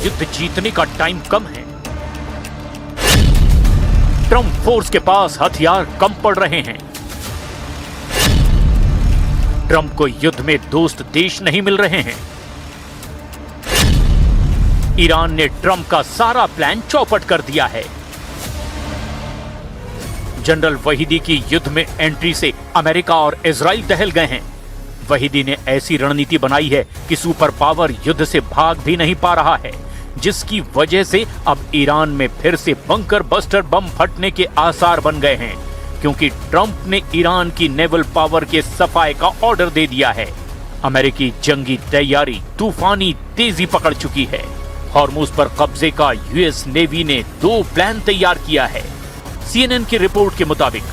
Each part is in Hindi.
युद्ध जीतने का टाइम कम है। ट्रंप फोर्स के पास हथियार कम पड़ रहे हैं। ट्रंप को युद्ध में दोस्त देश नहीं मिल रहे हैं। ईरान ने ट्रंप का सारा प्लान चौपट कर दिया है। जनरल वहीदी की युद्ध में एंट्री से अमेरिका और इजराइल दहल गए हैं। वहीदी ने ऐसी रणनीति बनाई है कि सुपर पावर युद्ध से भाग भी नहीं पा रहा है, जिसकी वजह से अब ईरान में फिर से बंकर बस्टर बम फटने के आसार बन गए हैं, क्योंकि ट्रंप ने ईरान की नेवल पावर के सफाए का ऑर्डर दे दिया है। अमेरिकी जंगी तैयारी तूफानी तेजी पकड़ चुकी है। हॉर्मुज पर कब्जे का यूएस नेवी ने 2 प्लान तैयार किया है। सीएनएन की रिपोर्ट के मुताबिक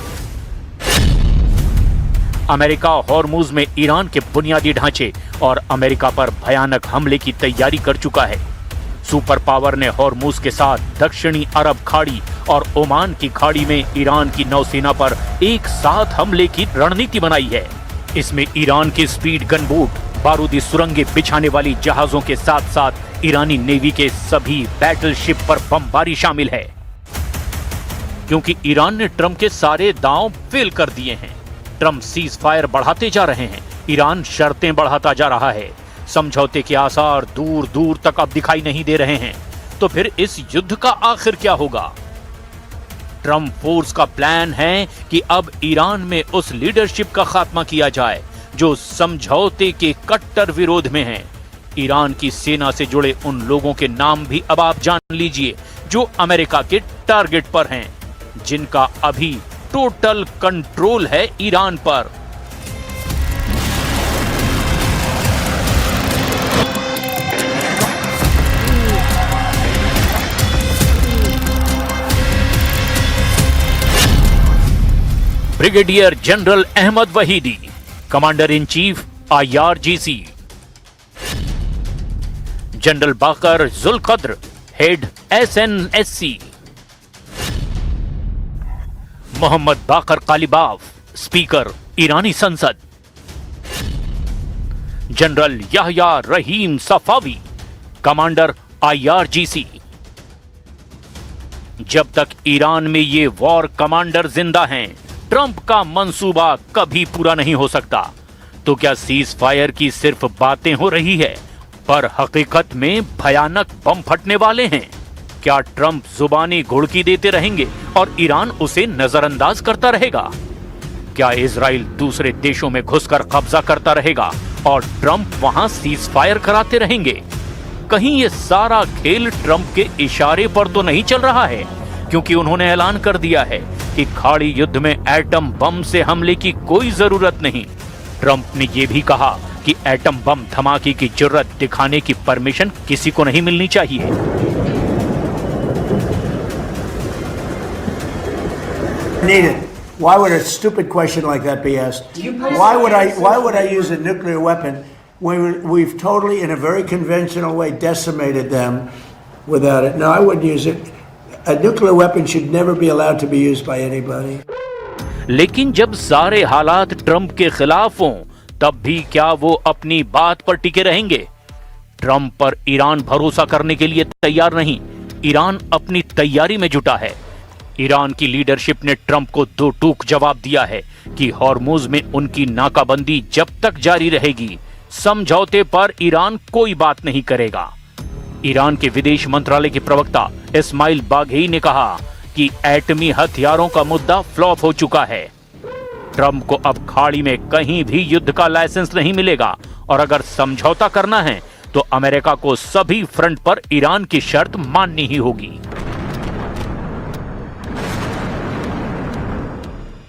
अमेरिका हॉर्मुज में ईरान के बुनियादी ढांचे और अमेरिका पर भयानक हमले की तैयारी कर चुका है। सुपर पावर ने हॉर्मुज के साथ दक्षिणी अरब खाड़ी और ओमान की खाड़ी में ईरान की नौसेना पर एक साथ हमले की रणनीति बनाई है। इसमें ईरान की स्पीड गनबोट, बारूदी सुरंगें बिछाने वाली जहाजों के साथ साथ ईरानी नेवी के सभी बैटलशिप पर बमबारी शामिल है, क्योंकि ईरान ने ट्रंप के सारे दांव फेल कर दिए हैं। ट्रंप सीज फायर बढ़ाते जा रहे हैं, ईरान शर्तें बढ़ाता जा रहा है। समझौते के आसार दूर दूर तक अब दिखाई नहीं दे रहे हैं। तो फिर इस युद्ध का आखिर क्या होगा? ट्रंप फोर्स का प्लान है कि अब ईरान में उस लीडरशिप का खात्मा किया जाए जो समझौते के कट्टर विरोध में है। ईरान की सेना से जुड़े उन लोगों के नाम भी अब आप जान लीजिए जो अमेरिका के टारगेट पर हैं, जिनका अभी टोटल कंट्रोल है ईरान पर। Brigadier general Ahmad Vahidi, commander in chief IRGC। General Bagher Zolghadr, head SNSC। Mohammad Bagher Ghalibaf, speaker ईरानी संसद। General Yahya Rahim Safavi, commander IRGC। जब तक ईरान में ये वॉर कमांडर जिंदा हैं, ट्रंप का मंसूबा कभी पूरा नहीं हो सकता। तो क्या सीज फायर की सिर्फ बातें हो रही है, पर हकीकत में भयानक बम फटने वाले हैं? क्या ट्रंप जुबानी घुड़की देते रहेंगे और ईरान उसे नजरअंदाज करता रहेगा? क्या इजराइल दूसरे देशों में घुसकर कब्जा करता रहेगा और ट्रंप वहां सीज फायर कराते रहेंगे? कहीं ये सारा खेल ट्रंप के इशारे पर तो नहीं चल रहा है, क्योंकि उन्होंने ऐलान कर दिया है कि खाड़ी युद्ध में एटम बम से हमले की कोई जरूरत नहीं। ट्रंप ने यह भी कहा कि एटम बम धमाके की जरूरत दिखाने की परमिशन किसी को नहीं मिलनी चाहिए। Needed. Why would a stupid question like that be asked? Why would I use a nuclear weapon when we've totally, in a very conventional way, decimated them without it? No, I wouldn't use it. A nuclear weapon should never be allowed to be used by anybody. लेकिन जब सारे हालात ट्रंप के खिलाफ हों, तब भी क्या वो अपनी बात पर टिके रहेंगे? ट्रंप पर ईरान भरोसा करने के लिए तैयार नहीं। ईरान अपनी तैयारी में जुटा है। ईरान की लीडरशिप ने ट्रंप को 2 टूक जवाब दिया है कि हॉर्मुज में उनकी नाकाबंदी जब तक जारी रहेगी, समझौते पर ईरान कोई बात नहीं करेगा। ईरान के विदेश मंत्रालय के प्रवक्ता इस्माइल बाघेई ने कहा कि एटमी हथियारों का मुद्दा फ्लॉप हो चुका है। ट्रंप को अब खाड़ी में कहीं भी युद्ध का लाइसेंस नहीं मिलेगा और अगर समझौता करना है तो अमेरिका को सभी फ्रंट पर ईरान की शर्त माननी ही होगी।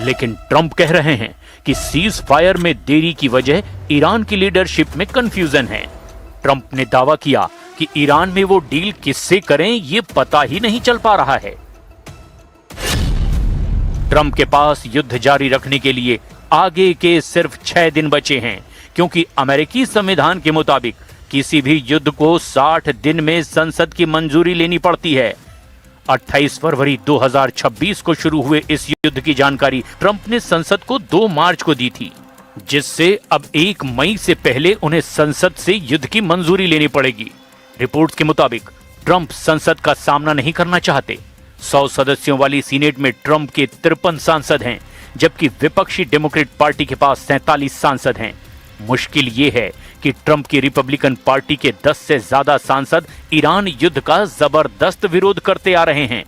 लेकिन ट्रंप कह रहे हैं कि सीज फायर में देरी की वजह ईरान की लीडरशिप में कंफ्यूजन है। ट्रंप ने दावा किया कि ईरान में वो डील किससे करें ये पता ही नहीं चल पा रहा है। ट्रंप के पास युद्ध जारी रखने के लिए आगे के सिर्फ 6 दिन बचे हैं, क्योंकि अमेरिकी संविधान के मुताबिक किसी भी युद्ध को 60 दिन में संसद की मंजूरी लेनी पड़ती है। 28 फरवरी 2026 को शुरू हुए इस युद्ध की जानकारी ट्रंप ने संसद को 2 मार्च को दी थी, जिससे अब 1 मई से पहले उन्हें संसद से युद्ध की मंजूरी लेनी पड़ेगी। रिपोर्ट्स के मुताबिक ट्रंप संसद का सामना नहीं करना चाहते। 100 सदस्यों वाली सीनेट में ट्रंप के 53 सांसद हैं, जबकि विपक्षी डेमोक्रेट पार्टी के पास 47 सांसद हैं। मुश्किल ये है कि ट्रंप की रिपब्लिकन पार्टी के 10 से ज्यादा सांसद ईरान युद्ध का जबरदस्त विरोध करते आ रहे हैं।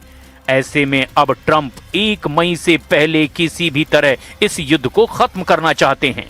ऐसे में अब ट्रंप 1 मई से पहले किसी भी तरह इस युद्ध को खत्म करना चाहते हैं।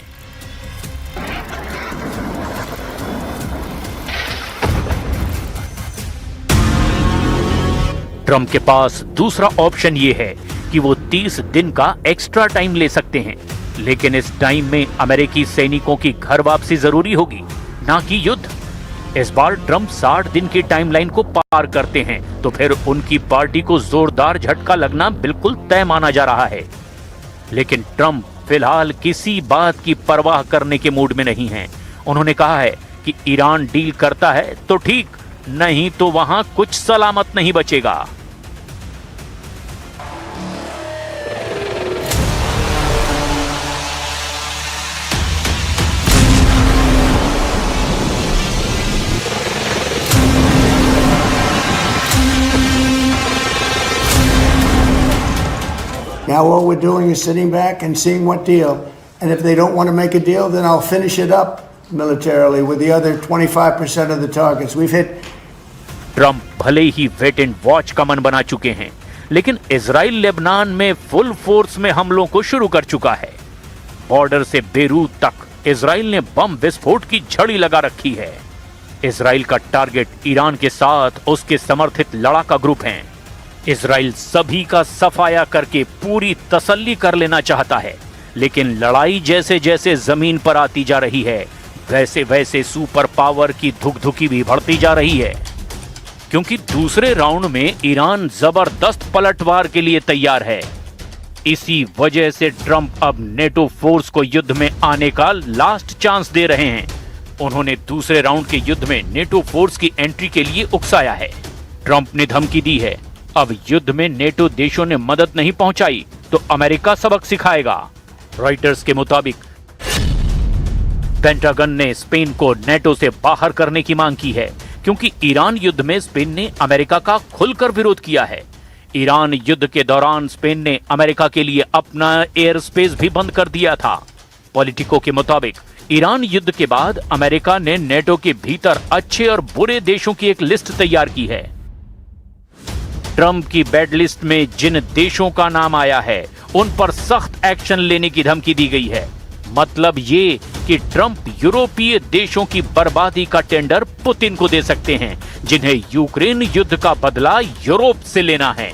ट्रंप के पास दूसरा ऑप्शन ये है कि वो 30 दिन का एक्स्ट्रा टाइम ले सकते हैं, लेकिन इस टाइम में अमेरिकी सैनिकों की घर वापसी जरूरी होगी, ना कि युद्ध। इस बार ट्रंप 60 दिन की टाइमलाइन को पार करते हैं तो फिर उनकी पार्टी को जोरदार झटका लगना बिल्कुल तय माना जा रहा है। लेकिन ट्रंप फिलहाल किसी बात की परवाह करने के मूड में नहीं हैं। उन्होंने कहा है कि ईरान डील करता है तो ठीक, नहीं तो वहां कुछ सलामत नहीं बचेगा। Now all we're doing is sitting back and seeing what deal. And if they don't want to make a deal, then I'll finish it up militarily with the other 25% of the targets. We've hit. Trump भले ही वेट एंड वॉच का मन बना चुके हैं, लेकिन इजराइल लेबनान में फुल फोर्स में हमलों को शुरू कर चुका है। बॉर्डर से बेरूत तक इजराइल ने बम विस्फोट की झड़ी लगा रखी है। इजराइल का टारगेट ईरान के साथ उसके समर्थित लड़ाका ग्रुप हैं। इजराइल सभी का सफाया करके पूरी तसल्ली कर लेना चाहता है, लेकिन लड़ाई जैसे जैसे जमीन पर आती जा रही है, वैसे वैसे सुपर पावर की धुकधुकी भी बढ़ती जा रही है, क्योंकि दूसरे राउंड में ईरान जबरदस्त पलटवार के लिए तैयार है। इसी वजह से ट्रंप अब नेटो फोर्स को युद्ध में आने का लास्ट चांस दे रहे हैं। उन्होंने दूसरे राउंड के युद्ध में नेटो फोर्स की एंट्री के लिए उकसाया है। ट्रंप ने धमकी दी है, अब युद्ध में नेटो देशों ने मदद नहीं पहुंचाई तो अमेरिका सबक सिखाएगा। रॉयटर्स के मुताबिक पेंटागन ने स्पेन को नेटो से बाहर करने की मांग की है, क्योंकि ईरान युद्ध में स्पेन ने अमेरिका का खुलकर विरोध किया है। ईरान युद्ध के दौरान स्पेन ने अमेरिका के लिए अपना एयर स्पेस भी बंद कर दिया था। पॉलिटिको के मुताबिक ईरान युद्ध के बाद अमेरिका ने नेटो के भीतर अच्छे और बुरे देशों की एक लिस्ट तैयार की है। ट्रंप की बैड लिस्ट में जिन देशों का नाम आया है, उन पर सख्त एक्शन लेने की धमकी दी गई है। मतलब ये कि ट्रंप यूरोपीय देशों की बर्बादी का टेंडर पुतिन को दे सकते हैं, जिन्हें यूक्रेन युद्ध का बदला यूरोप से लेना है।